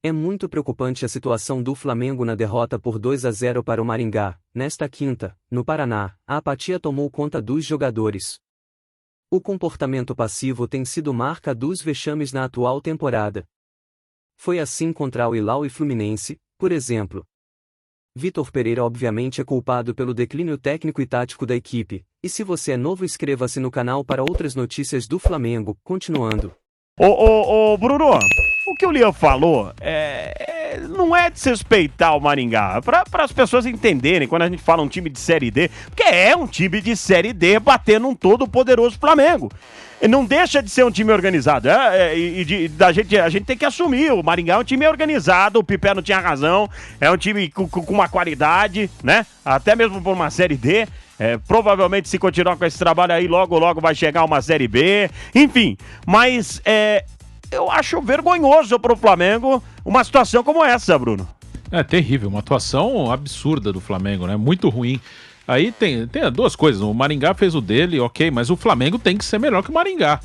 É muito preocupante a situação do Flamengo na derrota por 2-0 para o Maringá, nesta quinta, no Paraná. A apatia tomou conta dos jogadores. O comportamento passivo tem sido marca dos vexames na atual temporada. Foi assim contra o Hilal e Fluminense, por exemplo. Vitor Pereira obviamente é culpado pelo declínio técnico e tático da equipe, e se você é novo inscreva-se no canal para outras notícias do Flamengo. Continuando. Ô, Bruno, o que o Lian falou não é desrespeitar o Maringá, para as pessoas entenderem quando a gente fala um time de Série D, porque é um time de Série D batendo um todo poderoso Flamengo. Não deixa de ser um time organizado. A gente tem que assumir. O Maringá é um time organizado, o Pipé não tinha razão. É um time com uma qualidade, né? Até mesmo por uma Série D. Provavelmente, se continuar com esse trabalho aí, logo vai chegar uma Série B. Enfim, mas eu acho vergonhoso pro Flamengo uma situação como essa, Bruno. É terrível, uma atuação absurda do Flamengo, né? Muito ruim. Aí tem duas coisas, o Maringá fez o dele, ok, mas o Flamengo tem que ser melhor que o Maringá.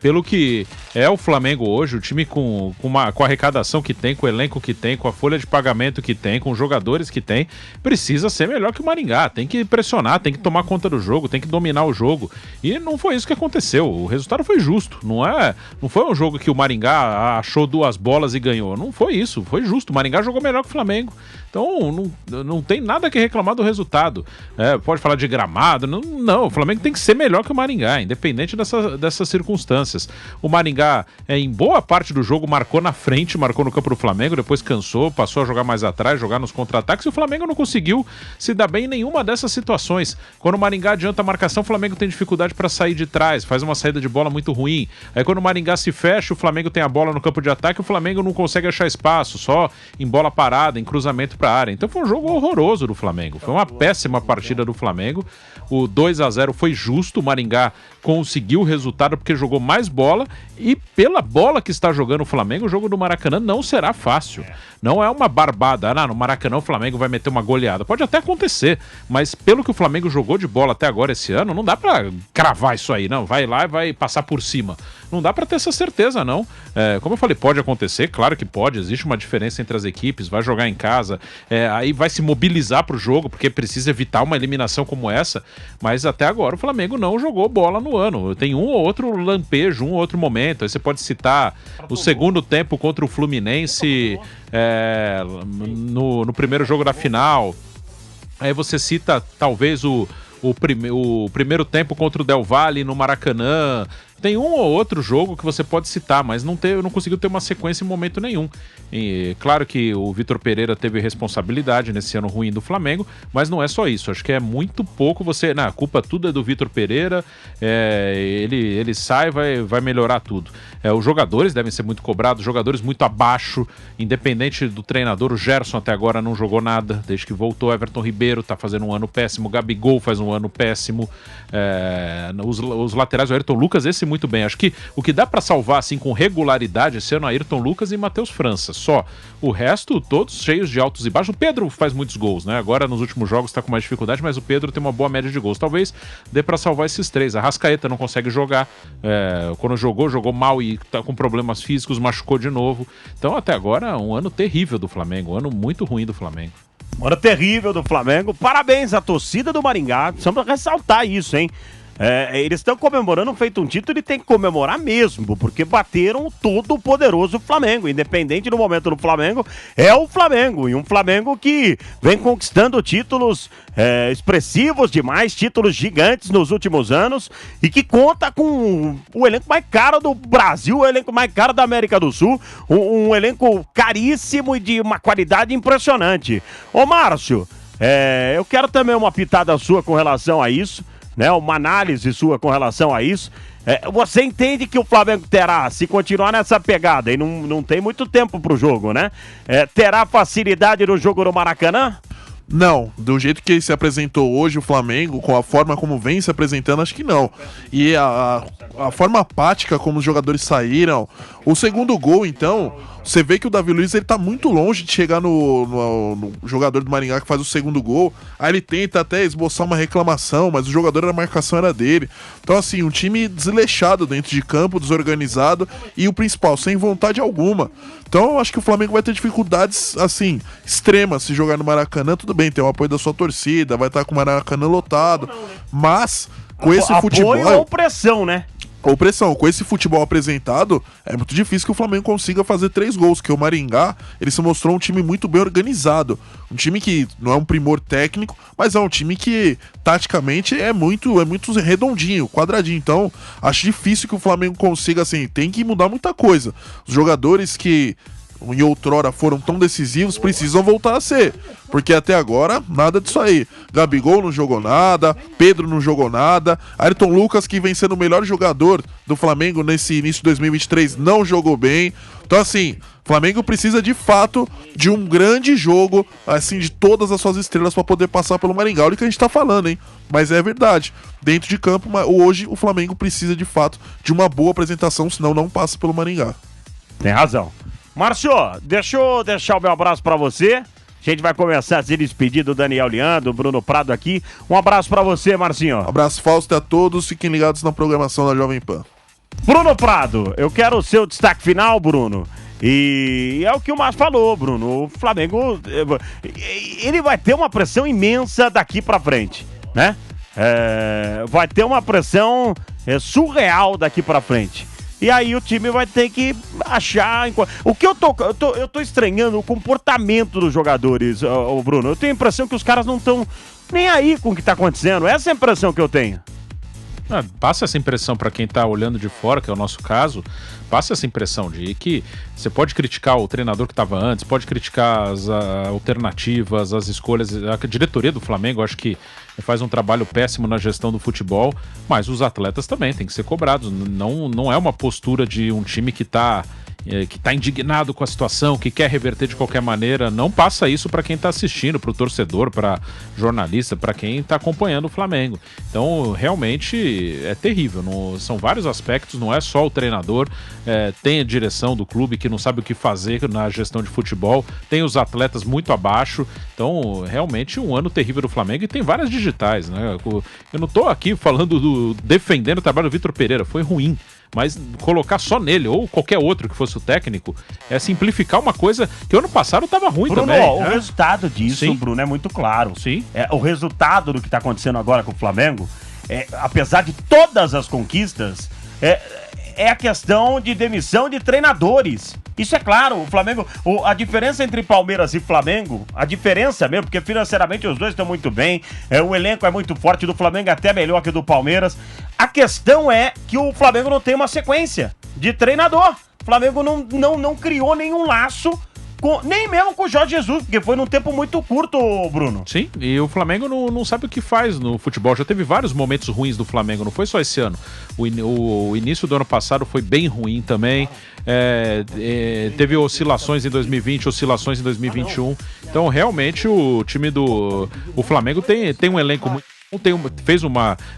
Pelo que é o Flamengo hoje, o time com a arrecadação que tem, com o elenco que tem, com a folha de pagamento que tem, com os jogadores que tem, precisa ser melhor que o Maringá. Tem que pressionar, tem que tomar conta do jogo, tem que dominar o jogo. E não foi isso que aconteceu. O resultado foi justo. Não foi um jogo que o Maringá achou duas bolas e ganhou. Não foi isso. Foi justo. O Maringá jogou melhor que o Flamengo. Então não tem nada que reclamar do resultado. Pode falar de gramado. Não, o Flamengo tem que ser melhor que o Maringá, independente dessas circunstâncias. O Maringá, em boa parte do jogo, marcou na frente, marcou no campo do Flamengo, depois cansou, passou a jogar mais atrás, jogar nos contra-ataques, e o Flamengo não conseguiu se dar bem em nenhuma dessas situações. Quando o Maringá adianta a marcação, o Flamengo tem dificuldade para sair de trás, faz uma saída de bola muito ruim. Aí quando o Maringá se fecha, o Flamengo tem a bola no campo de ataque, o Flamengo não consegue achar espaço, só em bola parada, em cruzamento para a área. Então foi um jogo horroroso do Flamengo, foi uma péssima partida do Flamengo. O 2-0 foi justo, o Maringá conseguiu o resultado porque jogou mais bola, e pela bola que está jogando o Flamengo, o jogo do Maracanã não será fácil. Não é uma barbada. No Maracanã o Flamengo vai meter uma goleada. Pode até acontecer, mas pelo que o Flamengo jogou de bola até agora esse ano, não dá pra cravar isso aí, não. Vai lá e vai passar por cima. Não dá pra ter essa certeza, não. Como eu falei, pode acontecer, claro que pode, existe uma diferença entre as equipes, vai jogar em casa, aí vai se mobilizar pro jogo, porque precisa evitar uma eliminação como essa, mas até agora o Flamengo não jogou bola no ano. Tem um ou outro lampejo, um ou outro momento. Aí você pode citar o segundo tempo contra o Fluminense no primeiro jogo da final. Aí você cita talvez o primeiro tempo contra o Del Valle no Maracanã. Tem um ou outro jogo que você pode citar, mas não conseguiu ter uma sequência em momento nenhum. E claro que o Vitor Pereira teve responsabilidade nesse ano ruim do Flamengo, mas não é só isso. Acho que é muito pouco você... a culpa tudo é do Vitor Pereira, ele sai, vai melhorar tudo. Os jogadores devem ser muito cobrados, jogadores muito abaixo, independente do treinador. O Gerson até agora não jogou nada, desde que voltou. Everton Ribeiro tá fazendo um ano péssimo, o Gabigol faz um ano péssimo. Os laterais, o Ayrton Lucas, esse muito bem. Acho que o que dá pra salvar assim com regularidade esse ano é Ayrton Lucas e Matheus França. Só. O resto, todos cheios de altos e baixos. O Pedro faz muitos gols, né? Agora nos últimos jogos tá com mais dificuldade, mas o Pedro tem uma boa média de gols. Talvez dê pra salvar esses três. A Arrascaeta não consegue jogar. Quando jogou mal e tá com problemas físicos, machucou de novo. Então até agora um ano terrível do Flamengo. Um ano muito ruim do Flamengo. Um ano terrível do Flamengo. Parabéns à torcida do Maringá. Precisamos ressaltar isso, hein? Eles estão comemorando feito um título e tem que comemorar mesmo, porque bateram o todo poderoso Flamengo. Independente do momento do Flamengo, é o Flamengo. E um Flamengo que vem conquistando títulos expressivos demais, títulos gigantes nos últimos anos, e que conta com o elenco mais caro do Brasil, o elenco mais caro da América do Sul, um elenco caríssimo e de uma qualidade impressionante. Ô Márcio, eu quero também uma pitada sua com relação a isso, né, uma análise sua com relação a isso. Você entende que o Flamengo terá, se continuar nessa pegada, e não tem muito tempo pro jogo, né? Terá facilidade no jogo no Maracanã? Não, do jeito que se apresentou hoje o Flamengo, com a forma como vem se apresentando, acho que não. E a forma apática como os jogadores saíram, o segundo gol, então, Você vê que o Davi Luiz ele tá muito longe de chegar no jogador do Maringá que faz o segundo gol. Aí ele tenta até esboçar uma reclamação, mas o jogador, a marcação era dele. Então, assim, um time desleixado dentro de campo, desorganizado e o principal, sem vontade alguma. Então, eu acho que o Flamengo vai ter dificuldades, assim, extremas se jogar no Maracanã. Tudo bem, tem o apoio da sua torcida, vai estar com o Maracanã lotado, mas com esse futebol... Apoio ou pressão, né? Ou pressão, com esse futebol apresentado, é muito difícil que o Flamengo consiga fazer 3 gols, porque o Maringá, ele se mostrou um time muito bem organizado, um time que não é um primor técnico, mas é um time que, taticamente, é muito redondinho, quadradinho, então acho difícil que o Flamengo consiga, assim, tem que mudar muita coisa. Os jogadores que em outrora foram tão decisivos precisam voltar a ser, porque até agora nada disso aí. Gabigol não jogou nada, Pedro não jogou nada, Ayrton Lucas, que vem sendo o melhor jogador do Flamengo nesse início de 2023, não jogou bem. Então, assim, o Flamengo precisa de fato de um grande jogo, assim, de todas as suas estrelas para poder passar pelo Maringá. Olha o que a gente tá falando, hein? Mas é verdade, dentro de campo, hoje o Flamengo precisa de fato de uma boa apresentação, senão não passa pelo Maringá. Tem razão. Márcio, deixa eu deixar o meu abraço pra você. A gente vai começar a se despedir do Daniel Leandro, Bruno Prado aqui. Um abraço pra você, Marcinho. Abraço, Fausto, a todos. Fiquem ligados na programação da Jovem Pan. Bruno Prado, eu quero o seu destaque final, Bruno. E é o que o Márcio falou, Bruno. O Flamengo, ele vai ter uma pressão imensa daqui pra frente, né? Vai ter uma pressão surreal daqui pra frente. E aí o time vai ter que achar... O que eu tô estranhando o comportamento dos jogadores, Bruno. Eu tenho a impressão que os caras não estão nem aí com o que tá acontecendo. Essa é a impressão que eu tenho. Passa essa impressão para quem tá olhando de fora, que é o nosso caso, passa essa impressão de que você pode criticar o treinador que estava antes, pode criticar as alternativas, as escolhas, a diretoria do Flamengo, acho que faz um trabalho péssimo na gestão do futebol, mas os atletas também têm que ser cobrados, não é uma postura de um time que tá indignado com a situação, que quer reverter de qualquer maneira. Não passa isso para quem está assistindo, para o torcedor, para jornalista, para quem está acompanhando o Flamengo. Então, realmente é terrível. São vários aspectos, não é só o treinador, tem a direção do clube que não sabe o que fazer na gestão de futebol, tem os atletas muito abaixo. Então, realmente um ano terrível do Flamengo, e tem várias digitais, né? Eu não estou aqui falando defendendo o trabalho do Vitor Pereira, foi ruim. Mas colocar só nele, ou qualquer outro que fosse o técnico, é simplificar uma coisa que ano passado estava ruim, Bruno, também. O resultado disso, sim, Bruno, é muito claro. Sim. O resultado do que está acontecendo agora com o Flamengo, apesar de todas as conquistas, é a questão de demissão de treinadores. Isso é claro, o Flamengo, a diferença entre Palmeiras e Flamengo, a diferença mesmo, porque financeiramente os dois estão muito bem, o elenco é muito forte, do Flamengo é até melhor que do Palmeiras. A questão é que o Flamengo não tem uma sequência de treinador. O Flamengo não criou nenhum laço, nem mesmo com o Jorge Jesus, porque foi num tempo muito curto, Bruno. Sim, e o Flamengo não sabe o que faz no futebol. Já teve vários momentos ruins do Flamengo, não foi só esse ano. O início do ano passado foi bem ruim também. Teve oscilações em 2020, oscilações em 2021. Então, realmente, o time o Flamengo tem um elenco muito...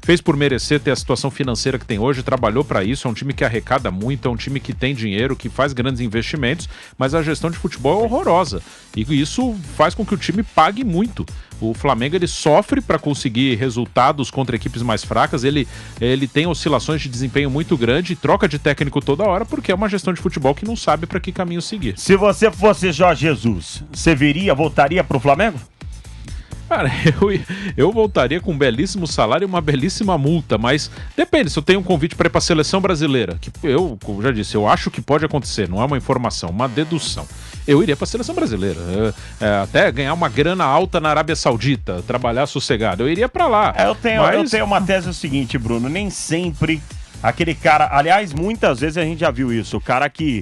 Fez por merecer ter a situação financeira que tem hoje, trabalhou para isso, é um time que arrecada muito, é um time que tem dinheiro, que faz grandes investimentos, mas a gestão de futebol é horrorosa, e isso faz com que o time pague muito. O Flamengo, ele sofre para conseguir resultados contra equipes mais fracas, ele tem oscilações de desempenho muito grande, troca de técnico toda hora, porque é uma gestão de futebol que não sabe para que caminho seguir. Se você fosse Jorge Jesus, você voltaria pro Flamengo? Cara, eu voltaria com um belíssimo salário e uma belíssima multa, mas depende, se eu tenho um convite para ir para a seleção brasileira, que eu, como já disse, eu acho que pode acontecer, não é uma informação, uma dedução. Eu iria para a seleção brasileira, até ganhar uma grana alta na Arábia Saudita, trabalhar sossegado, eu iria para lá. Eu tenho uma tese o seguinte, Bruno, nem sempre aquele cara, aliás, muitas vezes a gente já viu isso, o cara que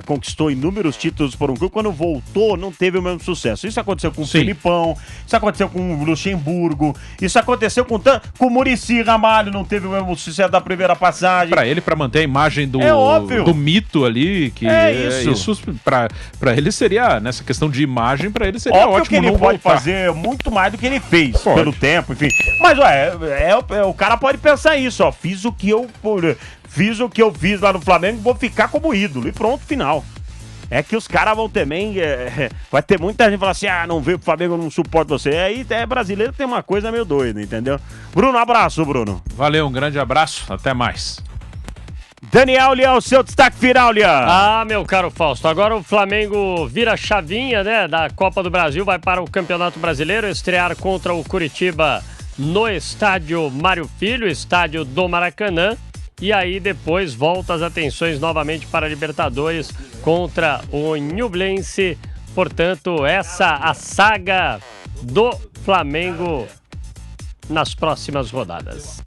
conquistou inúmeros títulos por um clube, quando voltou não teve o mesmo sucesso. Isso aconteceu com o Felipão, isso aconteceu com o Luxemburgo, isso aconteceu com o Muricy Ramalho, não teve o mesmo sucesso da primeira passagem. Pra manter a imagem do mito ali, que isso pra ele seria, nessa questão de imagem, pra ele seria ótimo. Que ele pode fazer muito mais do que ele fez, pelo tempo, enfim. Mas, o cara pode pensar isso, fiz o que eu fiz lá no Flamengo, vou ficar como ídolo. E pronto, final. É que os caras vão também. Vai ter muita gente que fala assim: não veio pro Flamengo, não suporta você. Aí brasileiro tem uma coisa meio doida, entendeu? Bruno, abraço, Bruno. Valeu, um grande abraço, até mais. Daniel Leão, seu destaque final, Leão. Meu caro Fausto, agora o Flamengo vira chavinha, né, da Copa do Brasil, vai para o Campeonato Brasileiro, estrear contra o Curitiba no estádio Mário Filho, estádio do Maracanã, e aí depois volta as atenções novamente para a Libertadores contra o Ñublense. Portanto, essa a saga do Flamengo nas próximas rodadas.